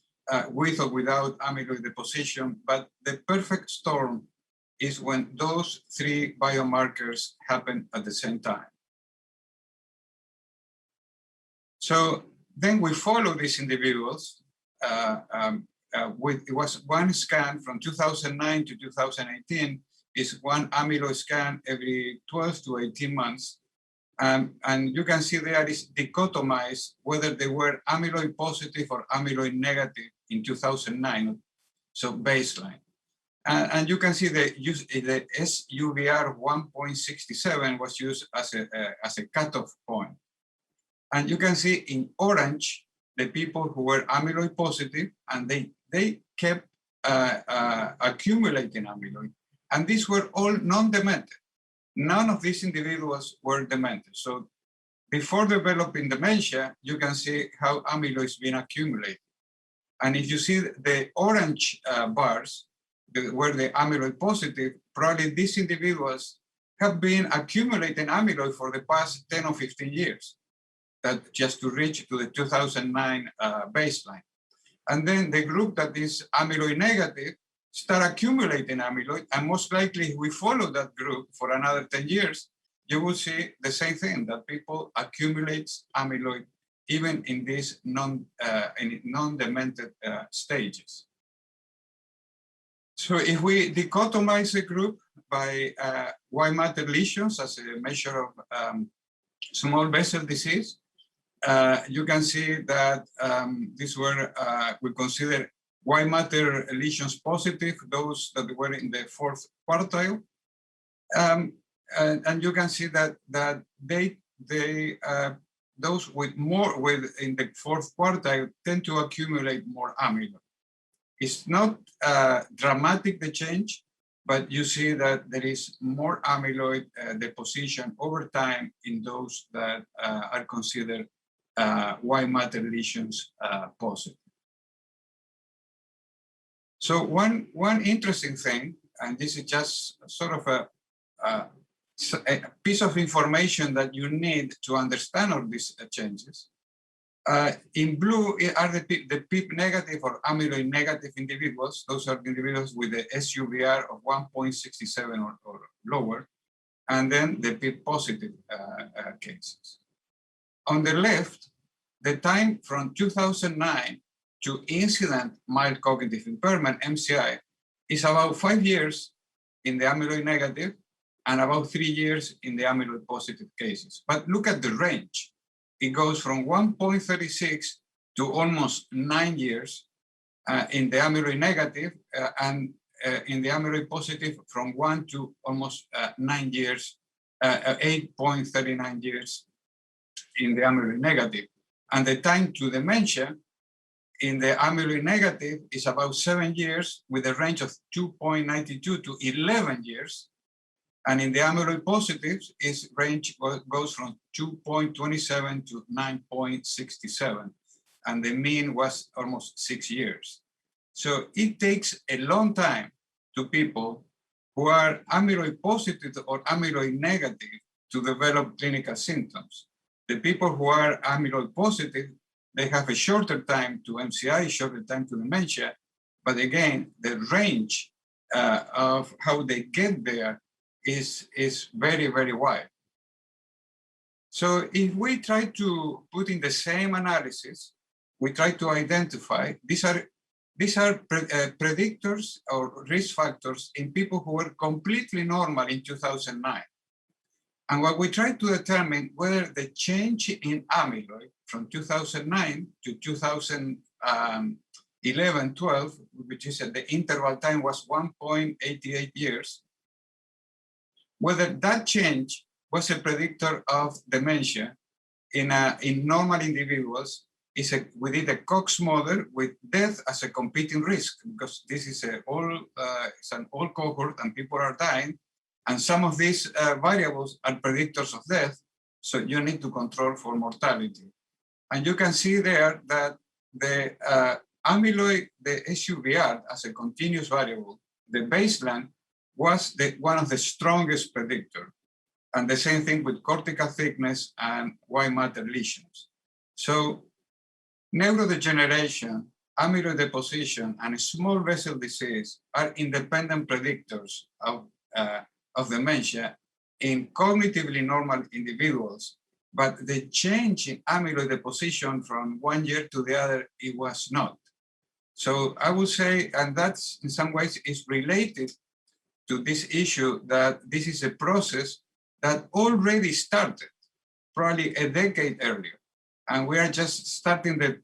with or without amyloid deposition, but the perfect storm is when those three biomarkers happen at the same time. So then we follow these individuals it was one scan from 2009 to 2018, is one amyloid scan every 12 to 18 months. And you can see there is dichotomized whether they were amyloid positive or amyloid negative in 2009, so baseline. And you can see the SUVR 1.67 was used as a cutoff point. And you can see in orange, the people who were amyloid positive, and they kept accumulating amyloid. And these were all non-demented. None of these individuals were demented. So before developing dementia, you can see how amyloid is being accumulated. And if you see the orange bars, where the amyloid positive, probably these individuals have been accumulating amyloid for the past 10 or 15 years, that just to reach to the 2009 baseline. And then the group that is amyloid negative start accumulating amyloid, and most likely if we follow that group for another 10 years, you will see the same thing, that people accumulate amyloid even in these non-demented stages. So if we dichotomize the group by white matter lesions as a measure of small vessel disease, you can see that these were, we consider white matter lesions positive, those that were in the fourth quartile. And you can see that those with more in the fourth quartile tend to accumulate more amyloid. It's not dramatic, the change, but you see that there is more amyloid deposition over time in those that are considered white matter lesions positive. So one interesting thing, and this is just sort of a piece of information that you need to understand all these changes. In blue are the PIP negative or amyloid negative individuals. Those are individuals with the SUVR of 1.67 or lower, and then the PIP positive cases. On the left, the time from 2009 to incident mild cognitive impairment, MCI, is about 5 years in the amyloid negative and about 3 years in the amyloid positive cases. But look at the range. It goes from 1.36 to almost 9 years in the amyloid negative, and in the amyloid positive from 1 to almost 9 years, 8.39 years in the amyloid negative. And the time to dementia in the amyloid negative is about 7 years with a range of 2.92 to 11 years. And in the amyloid positives, its range goes from 2.27 to 9.67. And the mean was almost 6 years. So it takes a long time to people who are amyloid positive or amyloid negative to develop clinical symptoms. The people who are amyloid positive, they have a shorter time to MCI, shorter time to dementia. But again, the range of how they get there is very, very wide. So if we try to put in the same analysis, we try to identify, these are predictors or risk factors in people who were completely normal in 2009. And what we try to determine whether the change in amyloid from 2009 to 2011-12, which is at the interval time was 1.88 years, whether that change was a predictor of dementia in normal individuals. We did a Cox model with death as a competing risk, because this is it's an old cohort and people are dying. And some of these variables are predictors of death, so you need to control for mortality. And you can see there that the amyloid, the SUVR as a continuous variable, the baseline was one of the strongest predictor. And the same thing with cortical thickness and white matter lesions. So neurodegeneration, amyloid deposition, and small vessel disease are independent predictors of dementia in cognitively normal individuals. But the change in amyloid deposition from one year to the other, it was not. So I would say, and that's in some ways is related to this issue, that this is a process that already started probably a decade earlier. And we are just starting, the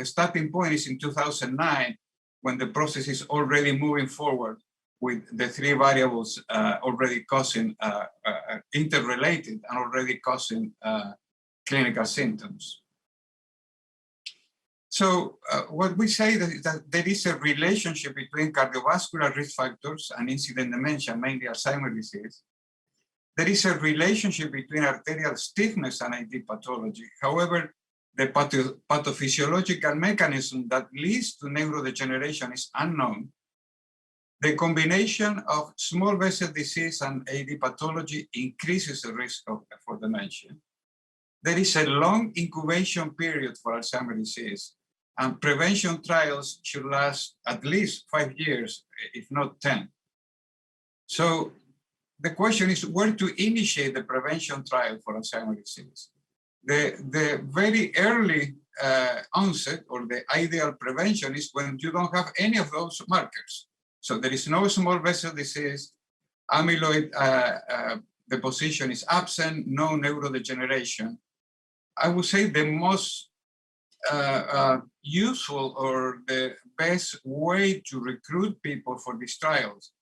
starting point is in 2009, when the process is already moving forward with the three variables already causing, interrelated and already causing clinical symptoms. So what we say is that there is a relationship between cardiovascular risk factors and incident dementia, mainly Alzheimer's disease. There is a relationship between arterial stiffness and AD pathology. However, the pathophysiological mechanism that leads to neurodegeneration is unknown. The combination of small vessel disease and AD pathology increases the risk for dementia. There is a long incubation period for Alzheimer's disease, and prevention trials should last at least 5 years, if not 10. So the question is where to initiate the prevention trial for Alzheimer's disease. The very early onset or the ideal prevention is when you don't have any of those markers. So there is no small vessel disease, amyloid deposition is absent, no neurodegeneration. I would say the most useful or the best way to recruit people for these trials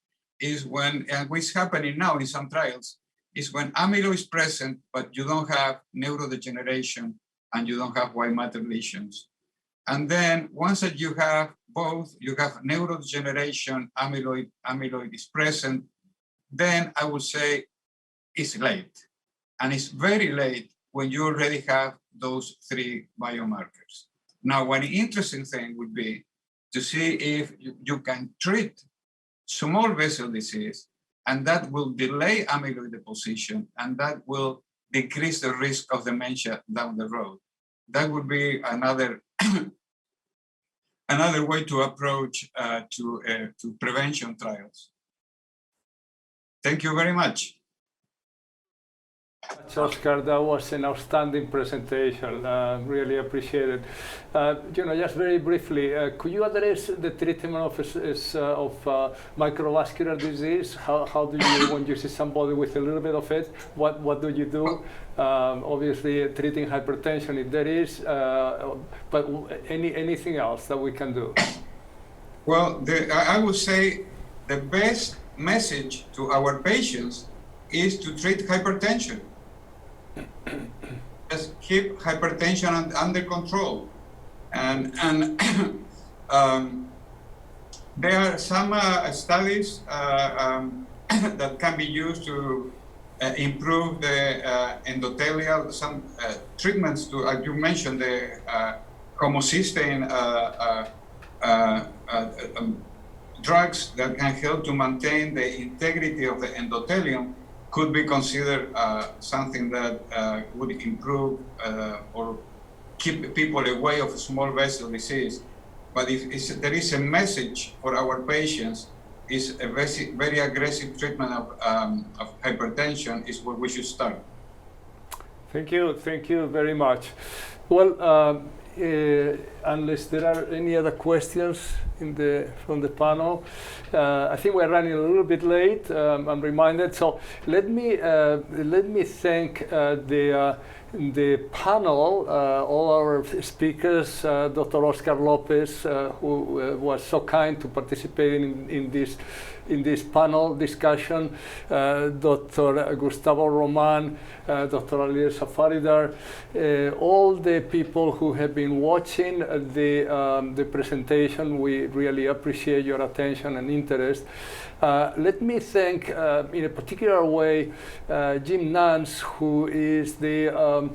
is when, and what's happening now in some trials, is when amyloid is present, but you don't have neurodegeneration and you don't have white matter lesions. And then once that you have both, you have neurodegeneration, amyloid is present, then I would say it's late. And it's very late when you already have those three biomarkers. Now, one interesting thing would be to see if you can treat small vessel disease, and that will delay amyloid deposition, and that will decrease the risk of dementia down the road. That would be another another way to approach to prevention trials. Thank you very much. Oscar, that was an outstanding presentation. Really appreciate it. Just very briefly, could you address the treatment of microvascular disease? How do you, when you see somebody with a little bit of it, what do you do? Obviously, treating hypertension if there is, but anything else that we can do? Well, I would say the best message to our patients is to treat hypertension. Just keep hypertension under control. And there are some studies that can be used to improve the endothelial, some treatments to, as you mentioned, the homocysteine drugs that can help to maintain the integrity of the endothelium could be considered something that would improve or keep people away of small vessel disease. But if there is a message for our patients, is a very aggressive treatment of hypertension is where we should start. Thank you very much. Well, unless there are any other questions from the panel, I think we're running a little bit late. I'm reminded. So let me thank the panel, all our speakers, Dr. Oscar Lopez, who was so kind to participate in this panel discussion, Dr. Gustavo Roman, Dr. Alireza Faridar, all the people who have been watching the presentation. We really appreciate your attention and interest. Let me thank, in a particular way, Jim Nance, who is the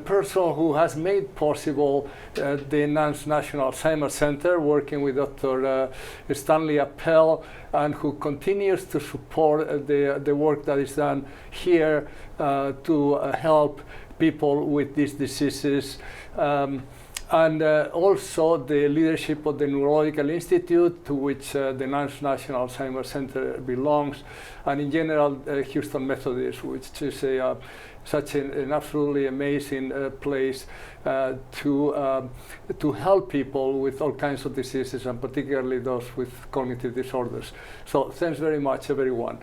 person who has made possible the National Alzheimer Center, working with Dr. Stanley Appel, and who continues to support the work that is done here to help people with these diseases. And also the leadership of the Neurological Institute, to which the National Alzheimer Center belongs, and in general Houston Methodist, which is such an absolutely amazing place to help people with all kinds of diseases, and particularly those with cognitive disorders. So thanks very much, everyone.